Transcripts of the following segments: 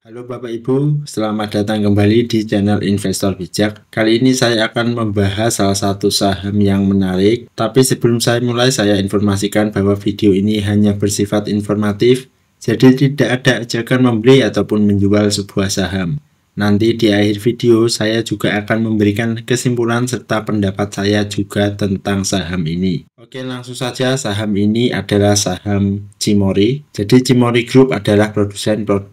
Halo Bapak Ibu, selamat datang kembali di channel Investor Bijak. Kali ini saya akan membahas salah satu saham yang menarik. Tapi sebelum saya mulai, saya informasikan bahwa video ini hanya bersifat informatif, jadi tidak ada ajakan membeli ataupun menjual sebuah saham. Nanti di akhir video saya juga akan memberikan kesimpulan serta pendapat saya juga tentang saham ini. Oke, langsung saja. Saham ini adalah saham Cimory. Jadi Cimory Group adalah produsen produk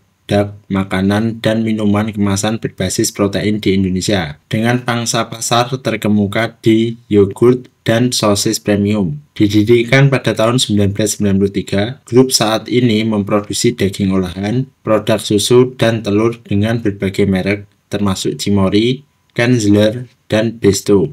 makanan dan minuman kemasan berbasis protein di Indonesia dengan pangsa pasar terkemuka di yogurt dan sosis premium. Didirikan pada tahun 1993, grup saat ini memproduksi daging olahan, produk susu dan telur dengan berbagai merek termasuk Cimory, Kenzler, dan Besto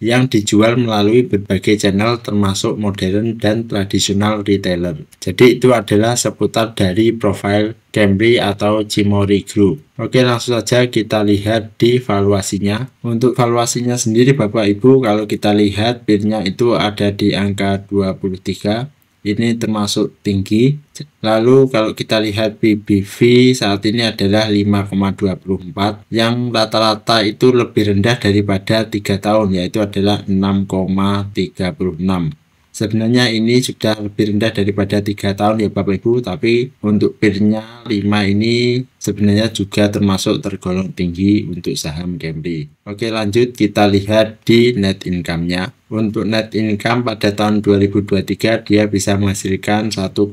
yang dijual melalui berbagai channel termasuk modern dan tradisional retailer. Jadi itu adalah seputar dari profil Cambly atau Cimory Group. Oke, langsung saja kita lihat di valuasinya. Untuk valuasinya sendiri Bapak Ibu, kalau kita lihat PIR-nya itu ada di angka 23. Ini termasuk tinggi. Lalu kalau kita lihat PBV saat ini adalah 5,24 yang rata-rata itu lebih rendah daripada 3 tahun, yaitu adalah 6,36. Sebenarnya ini sudah lebih rendah daripada 3 tahun ya Bapak Ibu, tapi untuk PIR-nya 5 ini sebenarnya juga termasuk tergolong tinggi untuk saham Cambly. Oke, lanjut kita lihat di net income-nya. Untuk net income pada tahun 2023 dia bisa menghasilkan 1,2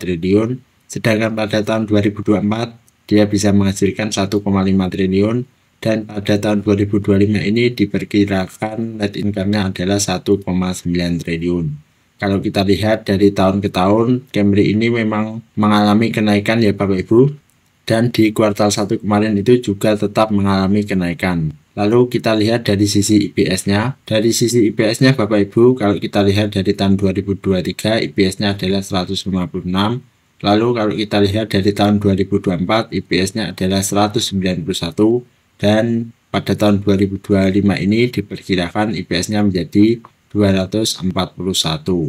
triliun, sedangkan pada tahun 2024 dia bisa menghasilkan 1,5 triliun, dan pada tahun 2025 ini diperkirakan net income-nya adalah 1,9 triliun. Kalau kita lihat dari tahun ke tahun, Cambly ini memang mengalami kenaikan ya Bapak Ibu, dan di kuartal 1 kemarin itu juga tetap mengalami kenaikan. Lalu kita lihat dari sisi IPS-nya. Dari sisi IPS-nya Bapak Ibu, kalau kita lihat dari tahun 2023, IPS-nya adalah 156. Lalu kalau kita lihat dari tahun 2024, IPS-nya adalah 191. Dan pada tahun 2025 ini diperkirakan IPS-nya menjadi 241.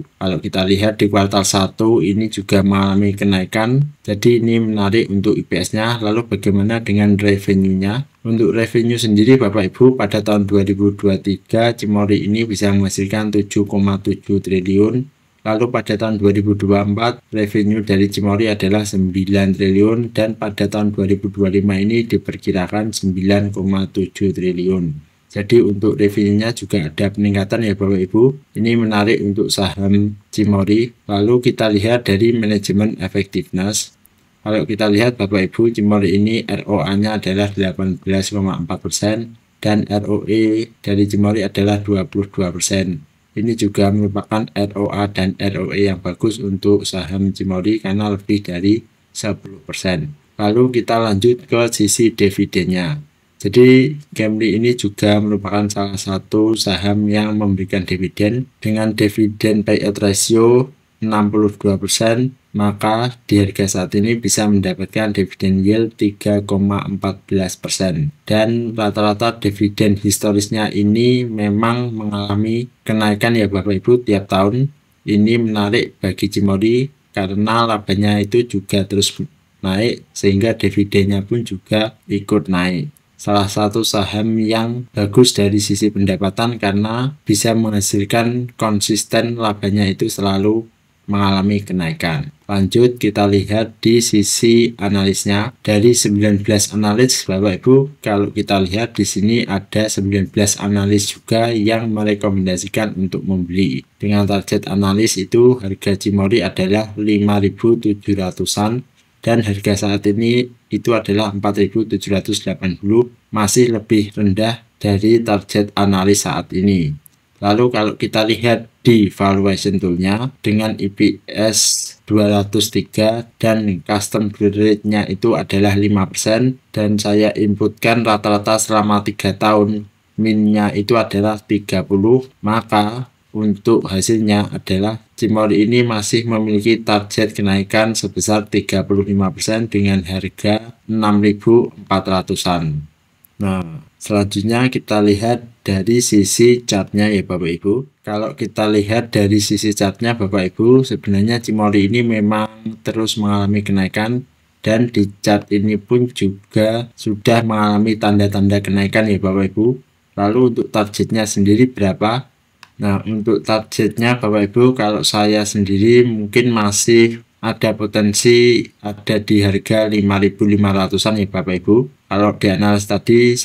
Kalau kita lihat di kuartal 1 ini juga mengalami kenaikan, jadi ini menarik untuk IPS-nya. Lalu bagaimana dengan revenue-nya? Untuk revenue sendiri Bapak Ibu, pada tahun 2023 Cimory ini bisa menghasilkan 7,7 triliun. Lalu pada tahun 2024 revenue dari Cimory adalah 9 triliun, dan pada tahun 2025 ini diperkirakan 9,7 triliun. Jadi untuk revenue-nya juga ada peningkatan ya Bapak Ibu. Ini menarik untuk saham Cimory. Lalu kita lihat dari manajemen effectiveness. Kalau kita lihat Bapak Ibu, Cimory ini ROA-nya adalah 18,4% dan ROE dari Cimory adalah 22%. Ini juga merupakan ROA dan ROE yang bagus untuk saham Cimory karena lebih dari 10%. Lalu kita lanjut ke sisi dividennya. Jadi Cambly ini juga merupakan salah satu saham yang memberikan dividen dengan dividen payout ratio 62%, maka di harga saat ini bisa mendapatkan dividen yield 3,14%. Dan rata-rata dividen historisnya ini memang mengalami kenaikan ya Bapak Ibu tiap tahun. Ini menarik bagi Cimory karena labanya itu juga terus naik sehingga dividennya pun juga ikut naik. Salah satu saham yang bagus dari sisi pendapatan karena bisa menghasilkan konsisten labanya itu selalu mengalami kenaikan. Lanjut kita lihat di sisi analisnya. Dari 19 analis Bapak Ibu, kalau kita lihat di sini ada 19 analis juga yang merekomendasikan untuk membeli. Dengan target analis itu harga Cimory adalah 5.700-an dan harga saat ini itu adalah 4.780, masih lebih rendah dari target analis saat ini. Lalu kalau kita lihat di valuation tool-nya dengan EPS 203 dan custom growth rate-nya itu adalah 5%, dan saya inputkan rata-rata selama 3 tahun min-nya itu adalah 30, maka untuk hasilnya adalah Cimory ini masih memiliki target kenaikan sebesar 35% dengan harga 6.400-an. Nah, selanjutnya kita lihat dari sisi chartnya ya Bapak Ibu. Kalau kita lihat dari sisi chartnya Bapak Ibu, sebenarnya Cimory ini memang terus mengalami kenaikan dan di chart ini pun juga sudah mengalami tanda-tanda kenaikan ya Bapak Ibu. Lalu untuk targetnya sendiri berapa? Nah, untuk targetnya Bapak Ibu, kalau saya sendiri mungkin masih ada potensi ada di harga 5.500-an ya Bapak Ibu. Kalau di analis tadi,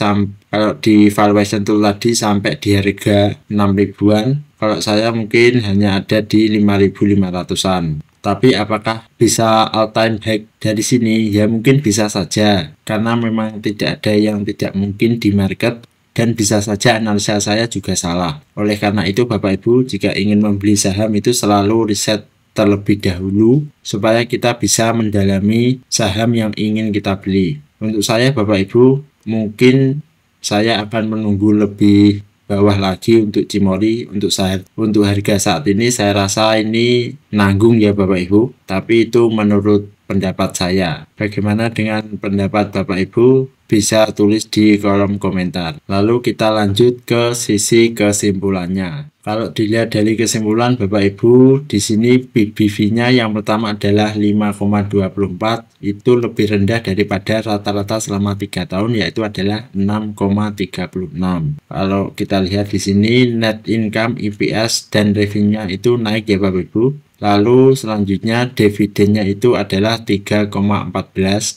kalau di valuation tool tadi sampai di harga 6.000-an. Kalau saya mungkin hanya ada di 5.500-an. Tapi apakah bisa all time high dari sini? Ya mungkin bisa saja, karena memang tidak ada yang tidak mungkin di market. Dan bisa saja analisa saya juga salah. Oleh karena itu Bapak Ibu, jika ingin membeli saham itu selalu riset terlebih dahulu supaya kita bisa mendalami saham yang ingin kita beli. Untuk saya Bapak Ibu, mungkin saya akan menunggu lebih bawah lagi untuk Cimory. Untuk harga saat ini saya rasa ini nanggung ya Bapak Ibu, tapi itu menurut pendapat saya. Bagaimana dengan pendapat Bapak Ibu? Bisa tulis di kolom komentar. Lalu kita lanjut ke sisi kesimpulannya. Kalau dilihat dari kesimpulan Bapak Ibu, di sini BBV-nya yang pertama adalah 5,24, itu lebih rendah daripada rata-rata selama 3 tahun, yaitu adalah 6,36. Kalau kita lihat di sini net income, EPS dan revenue-nya itu naik ya Bapak Ibu. Lalu selanjutnya dividennya itu adalah 3,14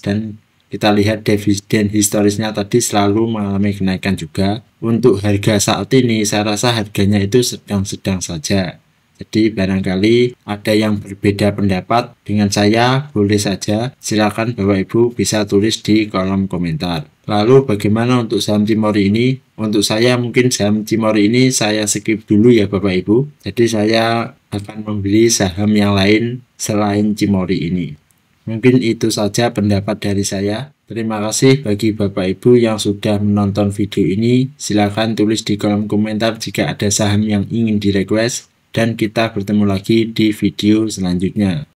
dan kita lihat dividen historisnya tadi selalu mengalami kenaikan juga. Untuk harga saat ini saya rasa harganya itu sedang-sedang saja. Jadi barangkali ada yang berbeda pendapat dengan saya, boleh saja. Silakan Bapak Ibu bisa tulis di kolom komentar. Lalu bagaimana untuk saham Cimory ini? Untuk saya mungkin saham Cimory ini saya skip dulu ya Bapak Ibu. Jadi saya akan membeli saham yang lain selain Cimory ini. Mungkin itu saja pendapat dari saya. Terima kasih bagi Bapak Ibu yang sudah menonton video ini. Silakan tulis di kolom komentar jika ada saham yang ingin di request. Dan kita bertemu lagi di video selanjutnya.